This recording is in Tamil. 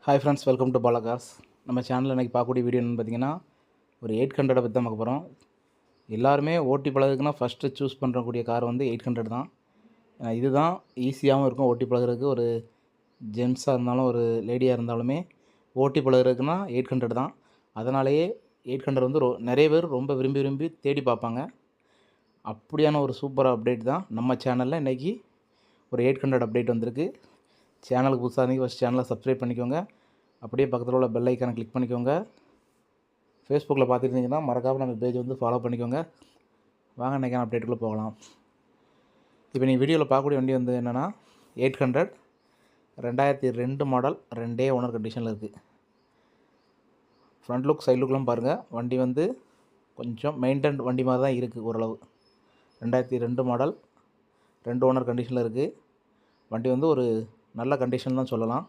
Hi friends, welcome to Bala cars. நம்ம சேனலில் இன்றைக்கி பார்க்கக்கூடிய வீடியோ என்னென்னு பார்த்தீங்கன்னா, ஒரு 800 பற்றி தான் பார்க்க போகிறோம். எல்லாருமே ஓட்டி பழகுக்குன்னா ஃபஸ்ட்டு சூஸ் பண்ணுறக்கூடிய கார் வந்து 800 தான். இதுதான் ஈஸியாகவும் இருக்கும் ஓட்டி பழகுறதுக்கு. ஒரு ஜென்ஸாக இருந்தாலும் ஒரு லேடியாக இருந்தாலுமே ஓட்டி பழகுறதுக்குன்னா 800 தான். அதனாலேயே 800 வந்து நிறைய பேர் ரொம்ப விரும்பி விரும்பி தேடி பார்ப்பாங்க. அப்படியான ஒரு சூப்பர் அப்டேட் தான் நம்ம சேனலில் இன்றைக்கி ஒரு 800 அப்டேட் வந்திருக்கு. சேனலுக்கு புதுசாக இருந்தீங்க ஃபஸ்ட் சேனலை சப்ஸ்கிரைப் பண்ணிக்கோங்க. அப்படியே பக்கத்தில் உள்ள பெல் ஐக்கானை கிளிக் பண்ணிக்கோங்க. ஃபேஸ்புக்கில் பார்த்துருந்தீங்கன்னா மறக்காமல் நம்ம பேஜ் வந்து ஃபாலோ பண்ணிக்கோங்க. வாங்க இன்றைக்கான அப்டேட்டுக்குள்ளே போகலாம். இப்போ நீங்கள் வீடியோவில் பார்க்கக்கூடிய வண்டி வந்து என்னென்னா 800 2002 மாடல், 2 ஓனர் கண்டிஷனில் இருக்குது. ஃப்ரண்ட் லுக் சைட் லுக்லாம் பாருங்கள். வண்டி வந்து கொஞ்சம் மெயின்டைன் வண்டி மாதிரி தான் இருக்குது ஓரளவு. 2002 மாடல், 2 ஓனர் கண்டிஷனில் இருக்குது. வண்டி வந்து ஒரு நல்ல கண்டிஷன் தான் சொல்லலாம்.